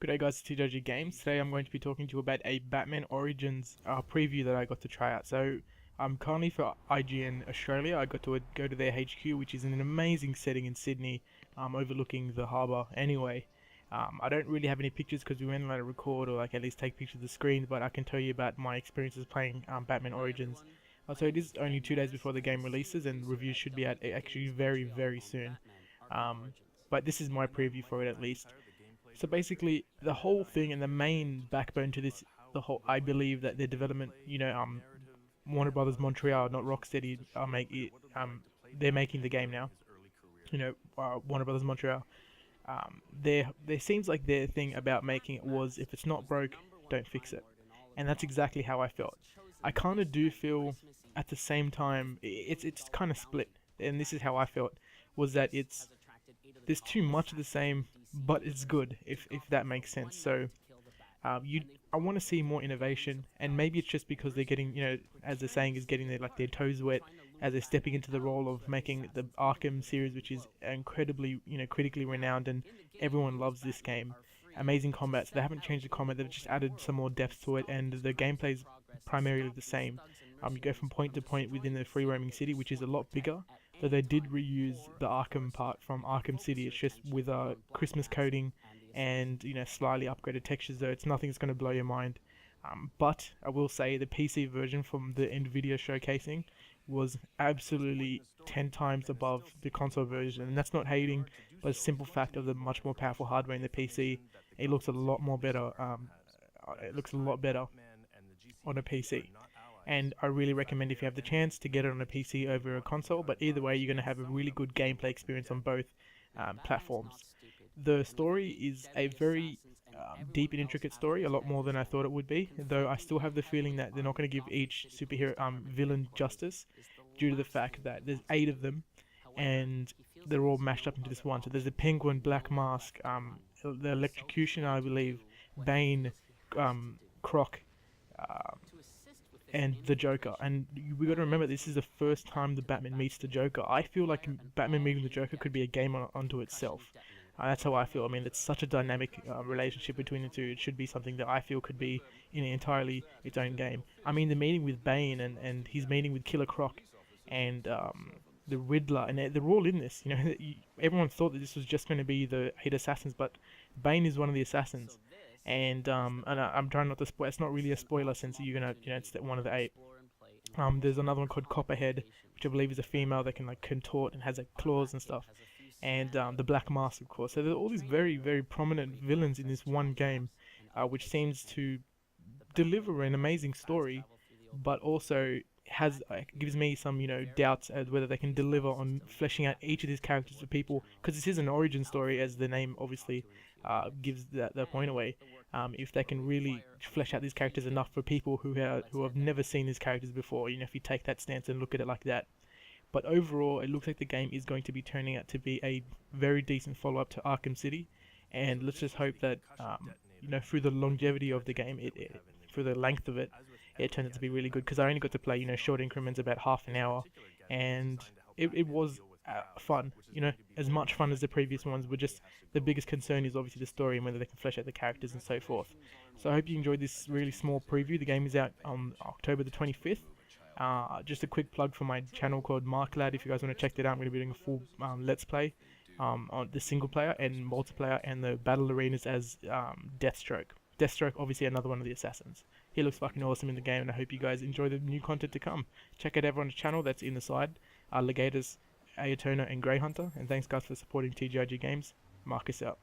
G'day guys, it's TJG Games. Today I'm going to be talking to you about a Batman Origins preview that I got to try out. So I'm currently for IGN Australia. I got to go to their HQ, which is in an amazing setting in Sydney, overlooking the harbour anyway. I don't really have any pictures because we weren't allowed to record or at least take pictures of the screen, but I can tell you about my experiences playing Batman Origins. So it is only 2 days before the game releases, and reviews should be out actually very soon. But this is my preview for it at least. So basically, the whole thing and the main backbone to this, I believe that their development, Warner Brothers Montreal, not Rocksteady, they're making the game now. Warner Brothers Montreal. There seems like their thing about making it was, if it's not broke, don't fix it, and that's exactly how I felt. I kind of do feel, at the same time, it's kind of split, and this is how I felt, was that there's too much of the same, but it's good, if that makes sense. So I want to see more innovation, and maybe it's just because they're getting, as the saying is, getting their toes wet as they're stepping into the role of making the Arkham series, which is incredibly, critically renowned, and everyone loves this game. Amazing combat. So they haven't changed the combat; they've just added some more depth to it, and the gameplay is primarily the same. You go from point to point within the free roaming city, which is a lot bigger. Though they did reuse the Arkham part from Arkham City. It's just with Christmas coding and slightly upgraded textures. Though it's nothing that's going to blow your mind. But I will say the PC version from the NVIDIA showcasing was absolutely 10 times above the console version, and that's not hating, but a simple fact of the much more powerful hardware in the PC. It looks a lot more better. It looks a lot better on a PC. And I really recommend, if you have the chance, to get it on a PC over a console, but either way you're going to have a really good gameplay experience on both platforms. The story is a very deep and intricate story, a lot more than I thought it would be, though I still have the feeling that they're not going to give each superhero villain justice, due to the fact that there's 8 of them, and they're all mashed up into this one. So there's the Penguin, Black Mask, the Electrocution, I believe, Bane, Croc, and the Joker. And we got to remember, this is the first time the Batman meets the Joker. I feel like Batman meeting the Joker could be a game onto itself. That's how I feel. I mean, it's such a dynamic relationship between the two. It should be something that I feel could be in entirely its own game. I mean, the meeting with Bane and his meeting with Killer Croc and the Riddler, and they're all in this. Everyone thought that this was just going to be the 8 assassins, but Bane is one of the assassins. And I'm trying not to spoil. It's not really a spoiler, since you're gonna, it's one of the 8. There's another one called Copperhead, which I believe is a female that can contort and has claws and stuff. And the Black Mask, of course. So there's all these very prominent villains in this one game, which seems to deliver an amazing story, but also gives me some doubts as whether they can deliver on fleshing out each of these characters to people, because this is an origin story, as the name obviously gives that point away. If they can really flesh out these characters enough for people who have never seen these characters before, if you take that stance and look at it like that. But overall, it looks like the game is going to be turning out to be a very decent follow-up to Arkham City, and let's just hope that through the longevity of the game, through the length of it, it turns out to be really good. Because I only got to play short increments, about half an hour, and it was fun. As much fun as the previous ones. But just the biggest concern is obviously the story and whether they can flesh out the characters and so forth. So I hope you enjoyed this really small preview. The game is out on October the 25th. Just a quick plug for my channel called Marklad. If you guys want to check that out, I'm going to be doing a full let's play on the single player and multiplayer and the battle arenas as Deathstroke. Deathstroke, obviously another one of the assassins. He looks fucking awesome in the game, and I hope you guys enjoy the new content to come. Check out everyone's channel that's in the side. Legators, Ayatona, and Grey Hunter. And thanks guys for supporting TGIG Games. Marcus out.